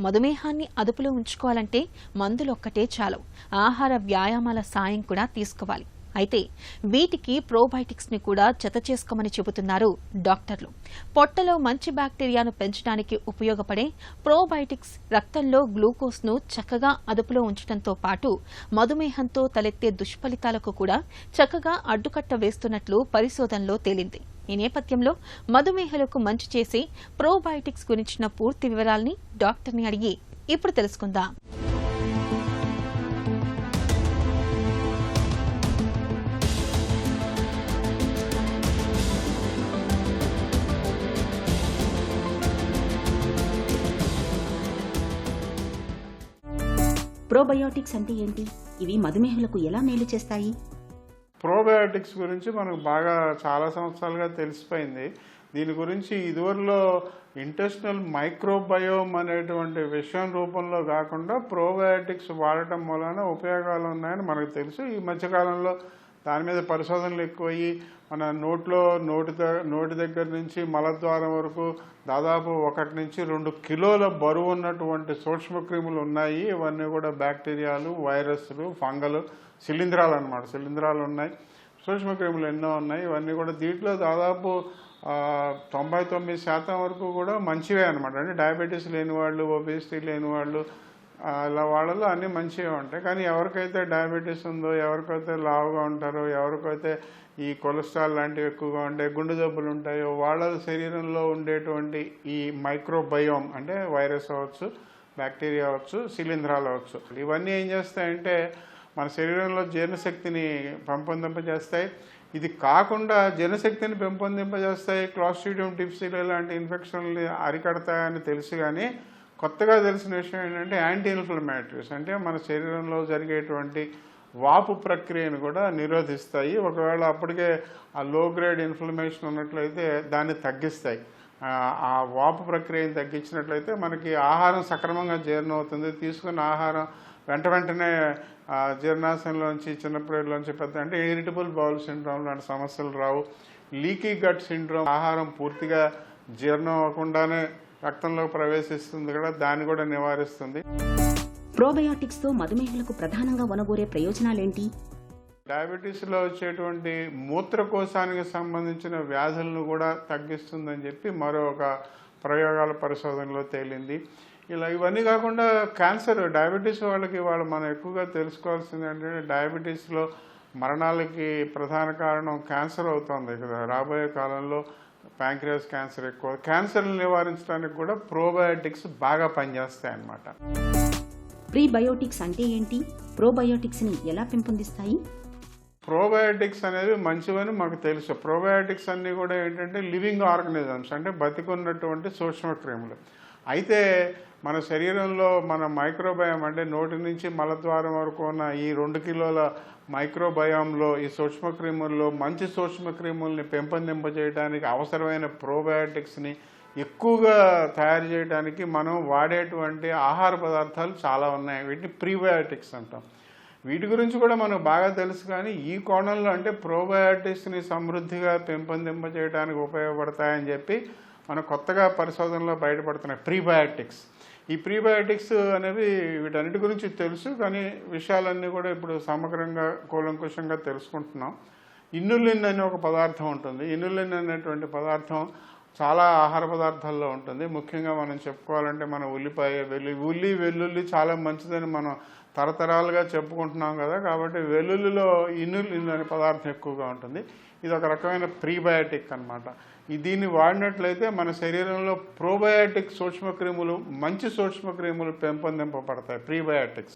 మధుమేహాన్ని అదుపులో ఉంచుకోవాలంటే మందులొక్కటే చాలవు. ఆహార వ్యాయామాల సాయం కూడా తీసుకోవాలి. అయితే వీటికి ప్రోబయోటిక్స్ ని కూడా జత చేసుకోమని చెబుతున్నారు డాక్టర్లు. పొట్టలో మంచి బ్యాక్టీరియాను పెంచడానికి ఉపయోగపడే ప్రోబయోటిక్స్ రక్తంలో గ్లూకోజ్ ను చక్కగా అదుపులో ఉంచడంతో పాటు మధుమేహంతో తలెత్తే దుష్ఫలితాలకు కూడా చక్కగా అడ్డుకట్ట వేస్తున్నట్లు పరిశోధనలో తేలింది. ఈ నేపథ్యంలో మధుమేహులకు మంచి చేసే ప్రోబయోటిక్స్ గురించిన పూర్తి వివరాల్ని డాక్టర్ని అడిగి ఇప్పుడు తెలుసుకుందాం. ప్రోబయోటిక్స్ అంటే ఏంటి? ఇవి మధుమేహులకు ఎలా మేలు చేస్తాయి? ప్రోబయోటిక్స్ గురించి మనకు బాగా చాలా సంవత్సరాలుగా తెలిసిపోయింది. దీని గురించి ఇదివరలో ఇంటెస్టినల్ మైక్రోబయోమ్ అనేటువంటి విషయం రూపంలో కాకుండా ప్రోబయోటిక్స్ వాడటం వలన ఉపయోగాలు ఉన్నాయని మనకు తెలుసు. ఈ మధ్యకాలంలో దాని మీద పరిశోధనలు ఎక్కువయ్యి మన నోటి దగ్గర నుంచి మలద్వారం వరకు దాదాపు 1 నుంచి 2 కిలోల బరువు ఉన్నటువంటి సూక్ష్మక్రిములు ఉన్నాయి. ఇవన్నీ కూడా బ్యాక్టీరియాలు, వైరస్లు, ఫంగల్, శిలీంధ్రాలు అన్నమాట. శిలీంధ్రాలు ఉన్నాయి, సూక్ష్మక్రిములు ఎన్నో ఉన్నాయి. ఇవన్నీ కూడా దీంట్లో దాదాపు 99% వరకు కూడా మంచివే అనమాట. అంటే డయాబెటీస్ లేని వాళ్ళు, ఒబేసిటీ లేని వాళ్ళు, ఇలా వాళ్ళలో అన్నీ మంచిగా ఉంటాయి. కానీ ఎవరికైతే డయాబెటీస్ ఉందో, ఎవరికైతే లావుగా ఉంటారో, ఎవరికైతే ఈ కొలెస్ట్రాల్ లాంటివి ఎక్కువగా ఉంటాయి, గుండె జబ్బులు ఉంటాయో, వాళ్ళ శరీరంలో ఉండేటువంటి ఈ మైక్రోబయోమ్ అంటే వైరస్ అవ్వచ్చు, బ్యాక్టీరియా అవ్వచ్చు, శిలీంధ్రాలు అవ్వచ్చు, ఇవన్నీ ఏం చేస్తాయంటే మన శరీరంలో జీర్ణశక్తిని పెంపొందింపజేస్తాయి. ఇది కాకుండా జీర్ణశక్తిని పెంపొందింపజేస్తాయి, క్లాస్ట్రిడియం డిఫిసిల్ లాంటి ఇన్ఫెక్షన్లు అరికడతాయని తెలుసు. కానీ కొత్తగా తెలిసిన విషయం ఏంటంటే యాంటీ ఇన్ఫ్లమేటరీస్ అంటే మన శరీరంలో జరిగేటువంటి వాపు ప్రక్రియను కూడా నిరోధిస్తాయి. ఒకవేళ అప్పటికే ఆ లో గ్రేడ్ ఇన్ఫ్లమేషన్ ఉన్నట్లయితే దాన్ని తగ్గిస్తాయి. ఆ వాపు ప్రక్రియను తగ్గించినట్లయితే మనకి ఆహారం సక్రమంగా జీర్ణం అవుతుంది. తీసుకున్న ఆహారం వెంటనే జీర్ణాశయంలోంచి, చిన్నపిల్లలోంచి పెద్ద అంటే ఇరిటబుల్ బౌల్ సిండ్రోమ్ లాంటి సమస్యలు రావు. లీకీ గట్ సిండ్రోమ్, ఆహారం పూర్తిగా జీర్ణం అవ్వకుండానే రక్తంలో ప్రవేశిస్తుంది కూడా, దాన్ని కూడా నివారిస్తుంది. ప్రోబయోటిక్స్ తో మధుమేహులకు ప్రధానంగా ఒనగూరే ప్రయోజనాలేంటి? డయాబెటీస్లో వచ్చేటువంటి మూత్రకోశానికి సంబంధించిన వ్యాధులను కూడా తగ్గిస్తుందని చెప్పి మరో ఒక ప్రయోగాల పరిశోధనలో తేలింది. ఇవన్నీ కాకుండా క్యాన్సర్, డయాబెటీస్ వాళ్ళకి మనం ఎక్కువగా తెలుసుకోవాల్సింది ఏంటంటే డయాబెటీస్లో మరణాలకి ప్రధాన కారణం క్యాన్సర్ అవుతుంది కదా. రాబోయే కాలంలో ప్యాంక్రియాస్ క్యాన్సర్ ఎక్కువ. క్యాన్సర్ని నివారించడానికి కూడా ప్రోబయోటిక్స్ బాగా పనిచేస్తాయి అన్నమాట. ప్రీబయోటిక్స్ అంటే ఏంటి? ప్రోబయోటిక్స్ ని ఎలా పెంపొందిస్తాయి? ప్రోబయోటిక్స్ అనేవి మంచివని మాకు తెలుసు. ప్రోబయోటిక్స్ అన్నీ కూడా ఏంటంటే లివింగ్ ఆర్గనిజమ్స్ అంటే బతికున్నటువంటి సూక్ష్మక్రిములు. అయితే మన శరీరంలో మన మైక్రోబయోమ్ అంటే నోటి నుంచి మలద్వారం వరకు ఉన్న ఈ 2 కిలోల మైక్రోబయోమ్లో ఈ సూక్ష్మక్రిముల్లో మంచి సూక్ష్మక్రిముల్ని పెంపొందింపజేయడానికి అవసరమైన ప్రోబయోటిక్స్ని ఎక్కువగా తయారు చేయడానికి మనం వాడేటువంటి ఆహార పదార్థాలు చాలా ఉన్నాయి. వీటిని ప్రీబయోటిక్స్ అంటాం. వీటి గురించి కూడా మనకు బాగా తెలుసు. కానీ ఈ కోణంలో అంటే ప్రోబయోటిక్స్ని సమృద్ధిగా పెంపొందింపజేయడానికి ఉపయోగపడతాయని చెప్పి మనం కొత్తగా పరిశోధనలో బయటపడుతున్నాయి ప్రీబయోటిక్స్. ఈ ప్రీబయోటిక్స్ అనేవి వీటన్నిటి గురించి తెలుసు, కానీ విషయాలన్నీ కూడా ఇప్పుడు సమగ్రంగా కూలంకుషంగా తెలుసుకుంటున్నాం. ఇన్సులిన్ అనే ఒక పదార్థం ఉంటుంది. ఇన్సులిన్ అనేటువంటి పదార్థం చాలా ఆహార పదార్థాల్లో ఉంటుంది. ముఖ్యంగా మనం చెప్పుకోవాలంటే మన వెల్లుల్లి చాలా మంచిదని మనం తరతరాలుగా చెప్పుకుంటున్నాం కదా. కాబట్టి వెల్లుల్లిలో ఇన్సులిన్ అనే పదార్థం ఎక్కువగా ఉంటుంది. ఇది ఒక రకమైన ప్రీబయోటిక్ అన్నమాట. దీన్ని వాడినట్లయితే మన శరీరంలో ప్రోబయోటిక్ సూక్ష్మక్రిములు, మంచి సూక్ష్మక్రిములు పెంపొందింపబడతాయి. ప్రీబయోటిక్స్.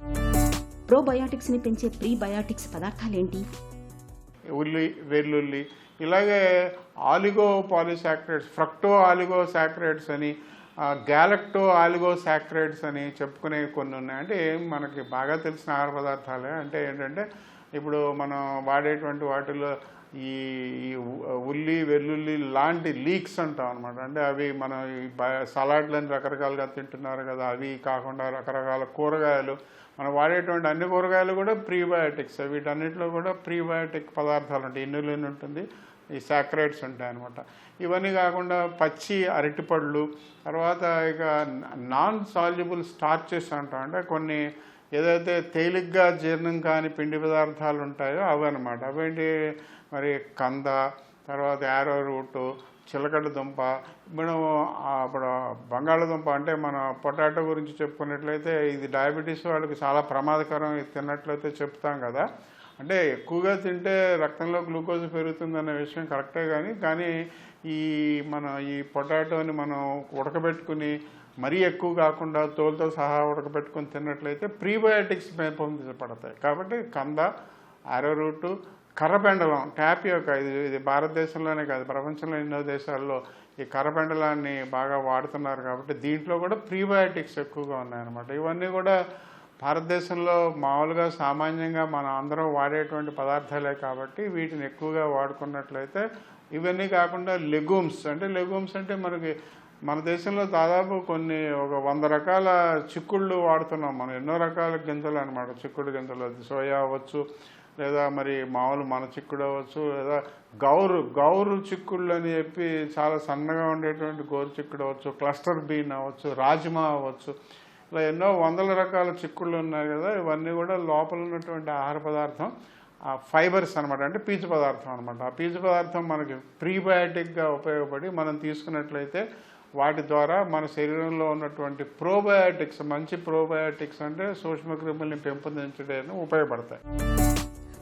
ప్రోబయోటిక్స్ ని పెంచే ప్రీబయోటిక్స్ పదార్థాలేంటి? వెల్లుల్లి, ఇలాగే ఆలిగో పాలిసాక్రైడ్స్, ఫ్రక్టో ఆలిగోసాక్రైడ్స్ అని, గ్యాలక్టో ఆలిగోసాక్రైడ్స్ అని చెప్పుకునే కొన్ని ఉన్నాయి. అంటే మనకి బాగా తెలిసిన ఆహార పదార్థాలే. అంటే ఏంటంటే ఇప్పుడు మనం వాడేటువంటి వాటిలో ఈ వెల్లుల్లి లాంటి లీక్స్ అంటాం అనమాట. అంటే అవి మనం సలాడ్లని రకరకాలుగా తింటున్నారు కదా, అవి కాకుండా రకరకాల కూరగాయలు, మనం వాడేటువంటి అన్ని కూరగాయలు కూడా ప్రీబయోటిక్స్. వీటన్నిటిలో కూడా ప్రీబయోటిక్ పదార్థాలు ఉంటాయి. ఇన్సులిన్ ఉంటుంది, ఈ సాక్రైడ్స్ ఉంటాయన్నమాట. ఇవన్నీ కాకుండా పచ్చి అరటిపళ్ళు, తర్వాత ఇక నాన్ సాల్యుబుల్ స్టార్చెస్ అంటాం, అంటే కొన్ని ఏదైతే తేలిగ్గా జీర్ణం కాని పిండి పదార్థాలు ఉంటాయో అవి అనమాట. అవేంటి మరి కంద, తర్వాత యారో రూటు, చిలకడ దుంప, మనం ఇప్పుడు బంగాళదుంప అంటే మన పొటాటో గురించి చెప్పుకున్నట్లయితే ఇది డయాబెటీస్ వాళ్ళకి చాలా ప్రమాదకరం, ఇది తిన్నట్లయితే చెప్తాం కదా. అంటే ఎక్కువగా తింటే రక్తంలో గ్లూకోజ్ పెరుగుతుందనే విషయం కరెక్టే, కానీ ఈ పొటాటోని మనం ఉడకబెట్టుకుని మరీ ఎక్కువ కాకుండా తోలుతో సహా ఉడకబెట్టుకుని తిన్నట్లయితే ప్రీబయోటిక్స్ పెంపొందించబడతాయి. కాబట్టి కంద, యారోరూటు, కర్రపెండలం, టాపియోకా, ఇది భారతదేశంలోనే కాదు ప్రపంచంలో ఎన్నో దేశాల్లో ఈ కర్రపెండలాన్ని బాగా వాడుతున్నారు. కాబట్టి దీంట్లో కూడా ప్రీబయోటిక్స్ ఎక్కువగా ఉన్నాయన్నమాట. ఇవన్నీ కూడా భారతదేశంలో మామూలుగా సామాన్యంగా మనం అందరం వాడేటువంటి పదార్థాలే కాబట్టి వీటిని ఎక్కువగా వాడుకున్నట్లయితే, ఇవన్నీ కాకుండా లెగూమ్స్ అంటే మనకి మన దేశంలో దాదాపు ఒక 100 రకాల చిక్కుళ్ళు వాడుతున్నాం మనం. ఎన్నో రకాల గింజలు అనమాట, చిక్కుడు గింజలు. అది సోయా అవ్వచ్చు, లేదా మరి మామూలు మన చిక్కుడు అవ్వచ్చు, లేదా గౌరు చిక్కుళ్ళు అని చెప్పి చాలా సన్నగా ఉండేటువంటి గోరు చిక్కుడు అవ్వచ్చు, క్లస్టర్ బీన్ అవ్వచ్చు, రాజ్మా అవ్వచ్చు, ఇలా ఎన్నో 100 రకాల చిక్కుళ్ళు ఉన్నాయి కదా. ఇవన్నీ కూడా లోపల ఉన్నటువంటి ఆహార పదార్థం ఫైబర్స్ అనమాట, అంటే పీచు పదార్థం అనమాట. ఆ పీచు పదార్థం మనకి ప్రీబయాటిక్గా ఉపయోగపడి మనం తీసుకున్నట్లయితే వాటి ద్వారా మన శరీరంలో ఉన్నటువంటి ప్రోబయాటిక్స్, మంచి ప్రోబయాటిక్స్ అంటే సూక్ష్మక్రిముల్ని పెంపొందించడానికి ఉపయోగపడతాయి.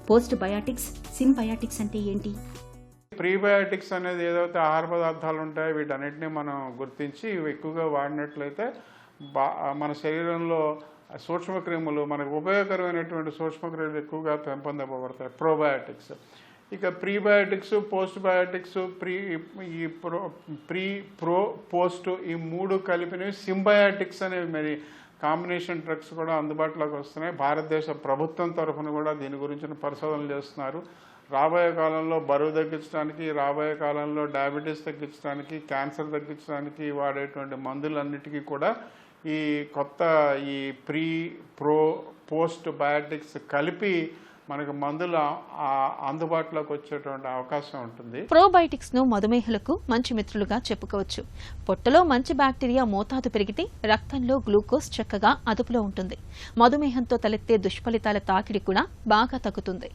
పోస్ట్ బయాటిక్స్, సింబయాటిక్స్ అంటే ఏంటి? ప్రీబయాటిక్స్ అనేది ఏదైతే ఆహార పదార్థాలు ఉంటాయో వీటన్నిటిని మనం గుర్తించి ఇవి ఎక్కువగా వాడినట్లయితే మన శరీరంలో సూక్ష్మక్రిములు, మనకు ఉపయోగకరమైనటువంటి సూక్ష్మక్రిములు ఎక్కువగా పెంపొందింపబడతాయి, ప్రోబయాటిక్స్. ఇక ప్రీబయాటిక్స్, పోస్ట్ బయాటిక్స్, పోస్ట్ ఈ 3 కలిపినవి సింబయాటిక్స్ అనేవి మరి కాంబినేషన్ డ్రగ్స్ కూడా అందుబాటులోకి వస్తున్నాయి. భారతదేశ ప్రభుత్వం తరఫున కూడా దీని గురించిన పరిశోధనలు చేస్తున్నారు. రాబోయే కాలంలో బరువు తగ్గించడానికి, రాబోయే కాలంలో డయాబెటీస్ తగ్గించడానికి, క్యాన్సర్ తగ్గించడానికి వాడేటువంటి మందులన్నిటికీ కూడా ఈ కొత్త ఈ పోస్ట్ బయాటిక్స్ కలిపి మనకు మందులు అందుబాటులోకి వచ్చేటువంటి అవకాశం ఉంటుంది. ప్రోబయోటిక్స్ ను మధుమేహులకు మంచి మిత్రులుగా చెప్పుకోవచ్చు. పొట్టలో మంచి బ్యాక్టీరియా మోతాదు పెరిగితే రక్తంలో గ్లూకోజ్ చక్కగా అదుపులో ఉంటుంది. మధుమేహంతో తలెత్తే దుష్ఫలితాల తాకిడి కూడా బాగా తగ్గుతుంది.